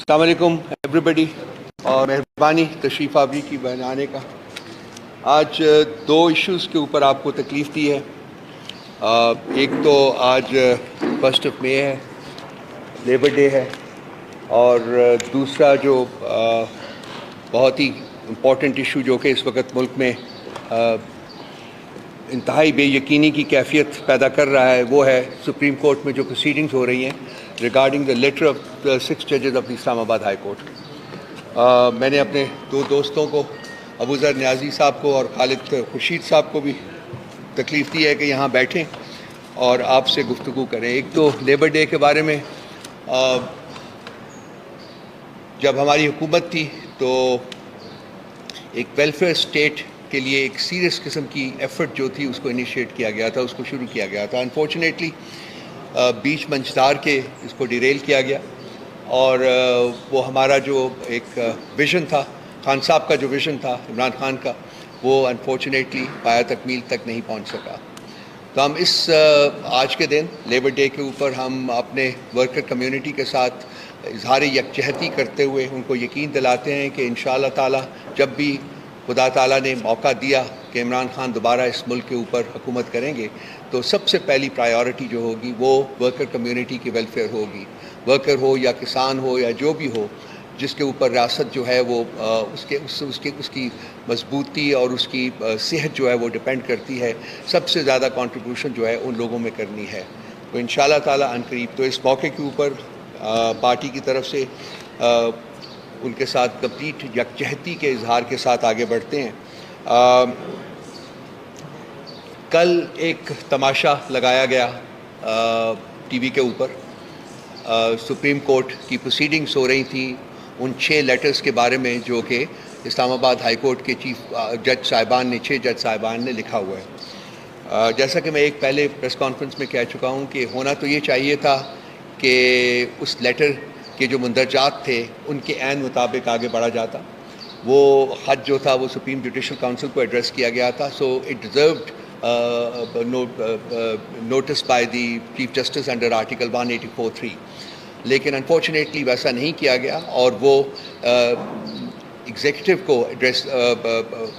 السلام علیکم ایوری بڈی، اور مہربانی تشریف آوری کی بنانے کا۔ آج دو ایشوز کے اوپر آپ کو تکلیف دی ہے۔ ایک تو آج 1 مئی ہے، لیبر ڈے ہے، اور دوسرا جو بہت ہی امپورٹنٹ ایشو جو کہ اس وقت ملک میں انتہائی بے یقینی کی کیفیت پیدا کر رہا ہے، وہ ہے سپریم کورٹ میں جو پروسیڈنگز ہو رہی ہیں regarding the letter of the 6 ججز آف اسلام آباد ہائی کورٹ۔ میں نے اپنے دو دوستوں کو، ابو ذر نیازی صاحب کو اور خالد خورشید صاحب کو بھی تکلیف دی ہے کہ یہاں بیٹھیں اور آپ سے گفتگو کریں۔ ایک تو لیبر ڈے کے بارے میں، جب ہماری حکومت تھی تو ایک ویلفیئر اسٹیٹ کے لیے ایک سیریس قسم کی ایفرٹ جو تھی اس کو انیشیٹ کیا گیا تھا، اس کو شروع کیا گیا تھا۔ انفارچونیٹلی بیچ منجدار کے اس کو ڈیریل کیا گیا، اور وہ ہمارا جو ایک ویژن تھا، خان صاحب کا جو ویژن تھا عمران خان کا، وہ انفارچونیٹلی پایہ تکمیل تک نہیں پہنچ سکا۔ تو ہم اس آج کے دن لیبر ڈے کے اوپر ہم اپنے ورکر کمیونٹی کے ساتھ اظہار یکجہتی کرتے ہوئے ان کو یقین دلاتے ہیں کہ انشاءاللہ تعالی جب بھی خدا تعالیٰ نے موقع دیا کہ عمران خان دوبارہ اس ملک کے اوپر حکومت کریں گے، تو سب سے پہلی پرائیورٹی جو ہوگی وہ ورکر کمیونٹی کی ویلفیئر ہوگی۔ ورکر ہو یا کسان ہو یا جو بھی ہو، جس کے اوپر ریاست جو ہے وہ اس کی مضبوطی اور اس کی صحت جو ہے وہ ڈپینڈ کرتی ہے، سب سے زیادہ کنٹریبیوشن جو ہے ان لوگوں میں کرنی ہے۔ تو انشاءاللہ تعالیٰ عنقریب تو اس موقع کے اوپر پارٹی کی طرف سے ان کے ساتھ کمپلیٹ یکجہتی کے اظہار کے ساتھ آگے بڑھتے ہیں۔ کل ایک تماشا لگایا گیا ٹی وی کے اوپر، سپریم کورٹ کی پروسیڈنگز ہو رہی تھیں ان 6 لیٹرز کے بارے میں جو کہ اسلام آباد ہائی کورٹ کے چیف جج صاحبان نے 6 جج صاحبان نے لکھا ہوا ہے۔ جیسا کہ میں ایک پہلے پریس کانفرنس میں کہہ چکا ہوں کہ ہونا تو یہ چاہیے تھا کہ اس لیٹر کے جو مندرجات تھے ان کے عین مطابق آگے بڑھا جاتا۔ وہ خط جو تھا وہ سپریم جوڈیشل کونسل کو ایڈریس کیا گیا تھا، so it deserved notice by the chief justice under article 184(3)، لیکن انفارچونیٹلی ویسا نہیں کیا گیا، اور وہ ایگزیکٹو کو ایڈریس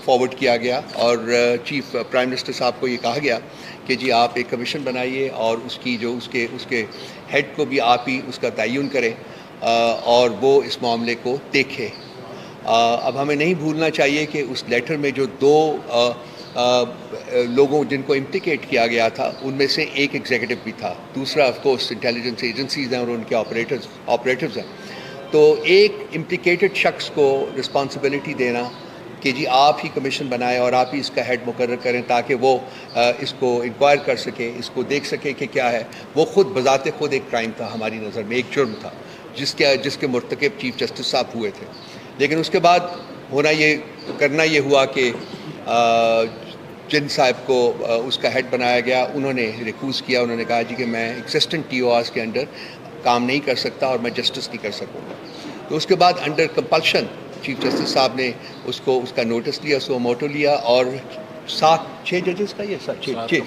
فارورڈ کیا گیا، اور چیف پرائم منسٹر صاحب کو یہ کہا گیا کہ جی آپ ایک کمیشن بنائیے اور اس کی جو اس کے ہیڈ کو بھی آپ ہی اس کا تعین کریں اور وہ اس معاملے کو دیکھے۔ اب ہمیں نہیں بھولنا چاہیے کہ اس لیٹر میں جو 2 لوگوں جن کو امپلیکیٹ کیا گیا تھا ان میں سے ایک ایگزیکٹو بھی تھا، دوسرا آف کورس انٹیلیجنس ایجنسیز ہیں اور ان کے آپریٹرز ہیں۔ تو ایک امپلیکیٹڈ شخص کو رسپانسبلٹی دینا کہ جی آپ ہی کمیشن بنائیں اور آپ ہی اس کا ہیڈ مقرر کریں تاکہ وہ اس کو انکوائر کر سکے، اس کو دیکھ سکے کہ کیا ہے، وہ خود بذات خود ایک کرائم تھا ہماری نظر میں، ایک جرم تھا جس کے مرتکب چیف جسٹس صاحب ہوئے تھے۔ لیکن اس کے بعد کرنا یہ ہوا کہ جن صاحب کو اس کا ہیڈ بنایا گیا انہوں نے ریکوز کیا، انہوں نے کہا جی کہ میں ایگزسٹنٹ ٹی او آرز کے انڈر کام نہیں کر سکتا اور میں جسٹس نہیں کر سکوں گا۔ تو اس کے بعد انڈر کمپلشن چیف جسٹس صاحب نے اس کا نوٹس لیا، سو موٹو لیا، اور 6 ججز کا یہ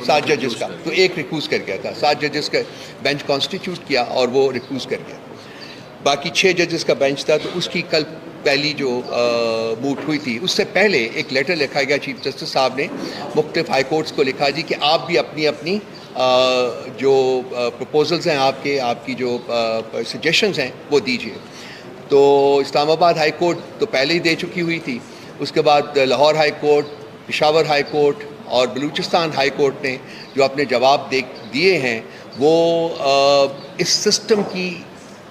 7 ججز کا تو ایک ریکوز کر گیا تھا، 7 ججز کا بینچ کانسٹیٹیوٹ کیا اور وہ ریکوز کر گیا، باقی 6 ججز کا بینچ تھا۔ تو اس کی کل پہلی جو موٹ ہوئی تھی، اس سے پہلے ایک لیٹر لکھا گیا چیف جسٹس صاحب نے مختلف ہائی کورٹس کو لکھا جی کہ آپ بھی اپنی جو پروپوزلز ہیں آپ کی جو سجیشنز ہیں وہ دیجیے۔ تو اسلام آباد ہائی کورٹ تو پہلے ہی دے چکی ہوئی تھی، اس کے بعد Lahore high court, Peshawar high court اور بلوچستان ہائی کورٹ نے جو اپنے جواب دیے ہیں وہ اس سسٹم کی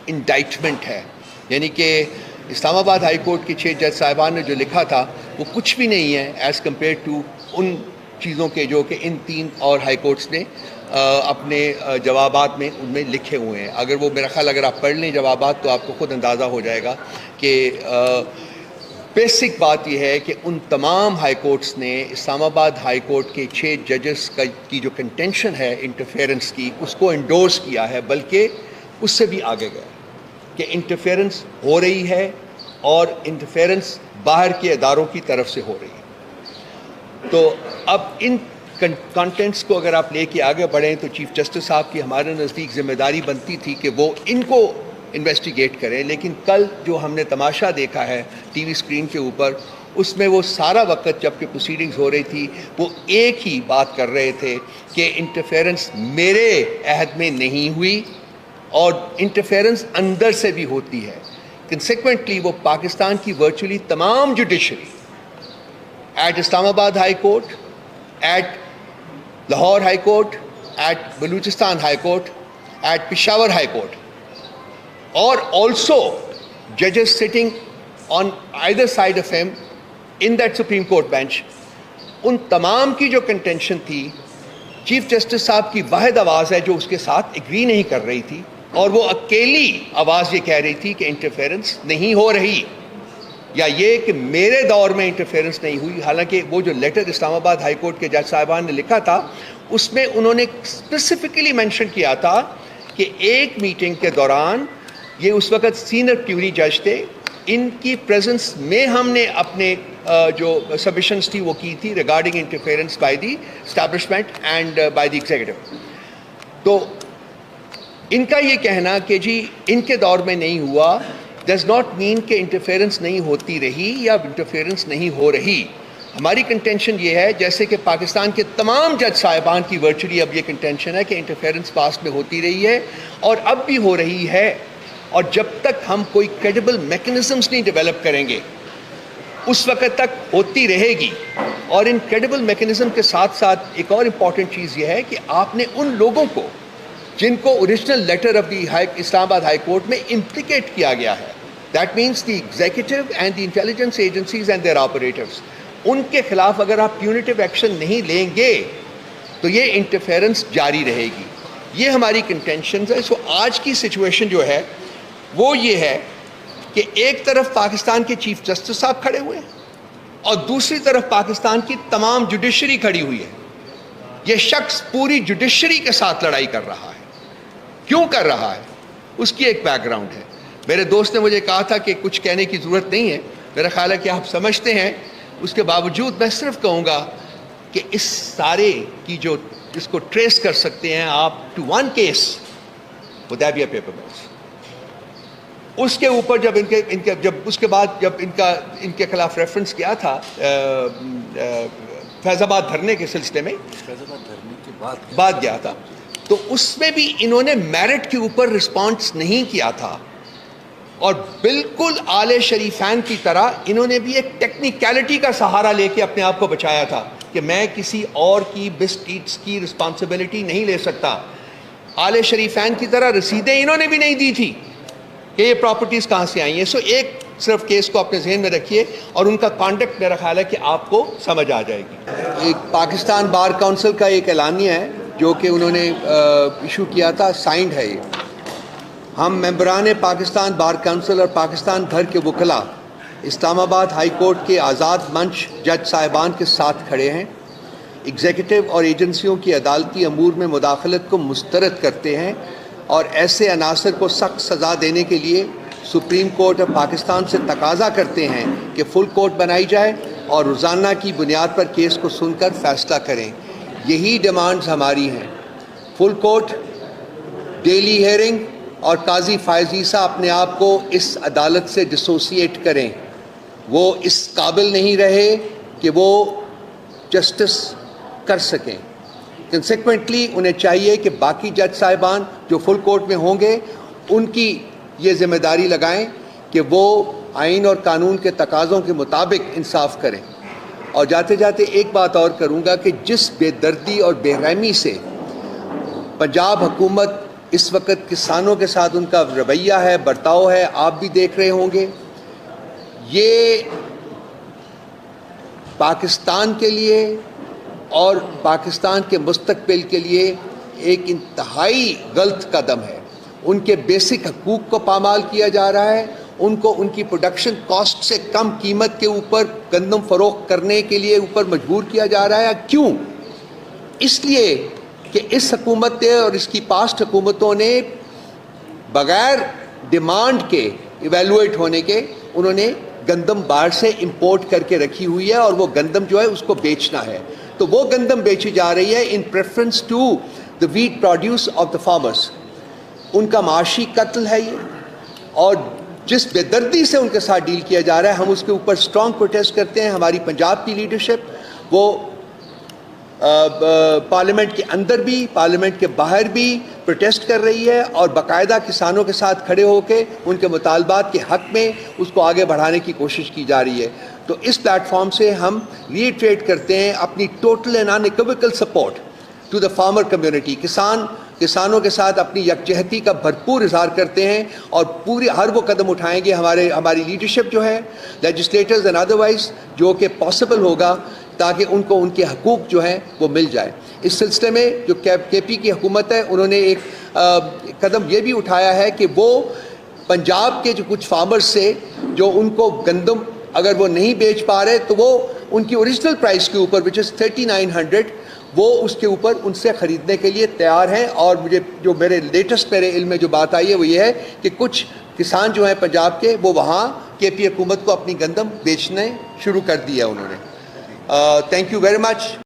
انڈائٹمنٹ ہے، یعنی کہ اسلام آباد ہائی کورٹ کے 6 جج صاحبان نے جو لکھا تھا وہ کچھ بھی نہیں ہے ایز کمپیئر ٹو ان چیزوں کے جو کہ ان 3 اور ہائی کورٹس نے اپنے جوابات میں ان میں لکھے ہوئے ہیں۔ اگر وہ میرا خیال اگر آپ پڑھ لیں جوابات تو آپ کو خود اندازہ ہو جائے گا کہ بیسک بات یہ ہے کہ ان تمام ہائی کورٹس نے اسلام آباد ہائی کورٹ کے 6 ججز کی جو کنٹینشن ہے انٹرفیئرنس کی اس کو انڈورس کیا ہے، بلکہ اس سے بھی آگے گیا کہ انٹرفیئرنس ہو رہی ہے اور انٹرفیئرنس باہر کے اداروں کی طرف سے ہو رہی ہے۔ تو اب ان کانٹینٹس کو اگر آپ لے کے آگے بڑھیں تو چیف جسٹس صاحب کی ہمارے نزدیک ذمہ داری بنتی تھی کہ وہ ان کو انویسٹیگیٹ کریں. لیکن کل جو ہم نے تماشا دیکھا ہے ٹی وی اسکرین کے اوپر, اس میں وہ سارا وقت جب کہ پروسیڈنگز ہو رہی تھی وہ ایک ہی بات کر رہے تھے کہ انٹرفیرنس میرے عہد میں نہیں ہوئی اور انٹرفیرنس اندر سے بھی ہوتی ہے. کنسیکوینٹلی وہ پاکستان کی ورچولی تمام judiciary at Islamabad high court, at Lahore high court, at Balochistan high court, at Peshawar high court, اور آلسو ججز sitting on either side of him in that supreme court bench, ان تمام کی جو کنٹینشن تھی, چیف جسٹس صاحب کی واحد آواز ہے جو اس کے ساتھ ایگری نہیں کر رہی تھی, اور وہ اکیلی آواز یہ کہہ رہی تھی کہ انٹرفیرنس نہیں ہو رہی, یا یہ کہ میرے دور میں انٹرفیرنس نہیں ہوئی. حالانکہ وہ جو لیٹر اسلام آباد ہائی کورٹ کے جج صاحبان نے لکھا تھا اس میں انہوں نے اسپیسیفکلی مینشن کیا تھا کہ ایک میٹنگ کے دوران, یہ اس وقت سینئر پیوری جج تھے, ان کی پریزنس میں ہم نے اپنے جو سبمیشنز تھی وہ کی تھی regarding interference by the establishment and by the executive. تو ان کا یہ کہنا کہ جی ان کے دور میں نہیں ہوا ڈز ناٹ مین کہ انٹرفیرنس نہیں ہوتی رہی یا انٹرفیرنس نہیں ہو رہی. ہماری کنٹینشن یہ ہے, جیسے کہ پاکستان کے تمام جج صاحبان کی ورچولی اب یہ کنٹینشن ہے کہ انٹرفیرنس پاسٹ میں ہوتی رہی ہے اور اب بھی ہو رہی ہے, اور جب تک ہم کوئی کریڈیبل میکنزمز نہیں ڈیولپ کریں گے اس وقت تک ہوتی رہے گی. اور ان کریڈیبل میکنزم کے ساتھ ساتھ ایک اور امپورٹنٹ چیز یہ ہے کہ آپ نے ان لوگوں کو جن کو original letter of the Islamabad high court میں امپلیکیٹ کیا گیا ہے, that means the executive and the intelligence agencies and their operators, ان کے خلاف اگر آپ پیونیٹیو ایکشن نہیں لیں گے تو یہ انٹرفیرنس جاری رہے گی. یہ ہماری کنٹینشنز ہے. سو آج کی سچویشن جو ہے وہ یہ ہے کہ ایک طرف پاکستان کے چیف جسٹس صاحب کھڑے ہوئے ہیں اور دوسری طرف پاکستان کی تمام جوڈیشری کھڑی ہوئی ہے. یہ شخص پوری جوڈیشری کے ساتھ لڑائی کر رہا ہے. کیوں کر رہا ہے اس کی ایک بیک گراؤنڈ ہے. میرے دوست نے مجھے کہا تھا کہ کچھ کہنے کی ضرورت نہیں ہے, میرا خیال ہے کہ آپ سمجھتے ہیں. اس کے باوجود میں صرف کہوں گا کہ اس سارے کی جو اس کو ٹریس کر سکتے ہیں آپ to one case Hudaibiya paper mills. اس کے اوپر جب اس کے بعد جب ان کے خلاف ریفرنس کیا تھا فیض آباد دھرنے کے سلسلے میں, فیض آباد دھرنے کے بعد گیا تھا, تو اس میں بھی انہوں نے میرٹ کے اوپر رسپانس نہیں کیا تھا, اور بالکل آل شریفین کی طرح انہوں نے بھی ایک ٹیکنیکلٹی کا سہارا لے کے اپنے آپ کو بچایا تھا کہ میں کسی اور کی بسکیٹس کی رسپانسبلٹی نہیں لے سکتا. آل شریفین کی طرح رسیدیں انہوں نے بھی نہیں دی تھی کہ یہ پراپرٹیز کہاں سے آئی ہیں. سو ایک صرف کیس کو اپنے ذہن میں رکھیے اور ان کا کانڈکٹ میرا خیال ہے کہ آپ کو سمجھ آ جائے گی. ایک پاکستان بار کونسل کا ایک اعلامیہ ہے جو کہ انہوں نے ایشو کیا تھا, سائنڈ ہے یہ. ہم ممبران پاکستان بار کونسل اور پاکستان بھر کے وکلاء اسلام آباد ہائی کورٹ کے آزاد منچ جج صاحبان کے ساتھ کھڑے ہیں. ایگزیکٹو اور ایجنسیوں کی عدالتی امور میں مداخلت کو مسترد کرتے ہیں اور ایسے عناصر کو سخت سزا دینے کے لیے سپریم کورٹ آف پاکستان سے تقاضا کرتے ہیں کہ فل کورٹ بنائی جائے اور روزانہ کی بنیاد پر کیس کو سن کر فیصلہ کریں. یہی ڈیمانڈز ہماری ہیں. فل کورٹ, ڈیلی ہیئرنگ, اور قاضی فائز عیسیٰ اپنے آپ کو اس عدالت سے ڈسوسیٹ کریں. وہ اس قابل نہیں رہے کہ وہ جسٹس کر سکیں. کنسیکوینٹلی انہیں چاہیے کہ باقی جج صاحبان جو فل کورٹ میں ہوں گے ان کی یہ ذمہ داری لگائیں کہ وہ آئین اور قانون کے تقاضوں کے مطابق انصاف کریں. اور جاتے جاتے ایک بات اور کروں گا کہ جس بے دردی اور بے رحمی سے پنجاب حکومت اس وقت کسانوں کے ساتھ ان کا رویہ ہے, برتاؤ ہے, آپ بھی دیکھ رہے ہوں گے, یہ پاکستان کے لیے اور پاکستان کے مستقبل کے لیے ایک انتہائی غلط قدم ہے. ان کے بیسک حقوق کو پامال کیا جا رہا ہے. ان کو ان کی پروڈکشن کاسٹ سے کم قیمت کے اوپر گندم فروخت کرنے کے لیے اوپر مجبور کیا جا رہا ہے. کیوں؟ اس لیے کہ اس حکومت نے اور اس کی پاسٹ حکومتوں نے بغیر ڈیمانڈ کے ایویلویٹ ہونے کے انہوں نے گندم باہر سے امپورٹ کر کے رکھی ہوئی ہے اور وہ گندم جو ہے اس کو بیچنا ہے. تو وہ گندم بیچی جا رہی ہے in preference to the wheat produce of the farmers. ان کا معاشی قتل ہے یہ. اور جس بے دردی سے ان کے ساتھ ڈیل کیا جا رہا ہے ہم اس کے اوپر اسٹرانگ پروٹیسٹ کرتے ہیں. ہماری پنجاب کی لیڈرشپ وہ پارلیمنٹ کے اندر بھی پارلیمنٹ کے باہر بھی پروٹیسٹ کر رہی ہے اور باقاعدہ کسانوں کے ساتھ کھڑے ہو کے ان کے مطالبات کے حق میں اس کو آگے بڑھانے کی کوشش کی جا رہی ہے. تو اس پلیٹ فارم سے ہم ریٹریٹ کرتے ہیں اپنی total and unequivocal support to the farmer community. کسانوں کے ساتھ اپنی یکجہتی کا بھرپور اظہار کرتے ہیں اور پوری ہر وہ قدم اٹھائیں گے ہماری لیڈرشپ جو ہے لیجسلیٹرز اینڈ ادروائز جو کہ پاسبل ہوگا تاکہ ان کو ان کے حقوق جو ہیں وہ مل جائے. اس سلسلے میں جو کے پی کی حکومت ہے انہوں نے ایک قدم یہ بھی اٹھایا ہے کہ وہ پنجاب کے جو کچھ فارمرز سے جو ان کو گندم اگر وہ نہیں بیچ پا رہے تو وہ ان کی اوریجنل پرائس کے اوپر وچ از 3900 وہ اس کے اوپر ان سے خریدنے کے لیے تیار ہیں. اور مجھے جو میرے علم میں جو بات آئی ہے وہ یہ ہے کہ کچھ کسان جو ہیں پنجاب کے وہ وہاں کے پی حکومت کو اپنی گندم بیچنے شروع کر دی ہے انہوں نے. Thank you very much.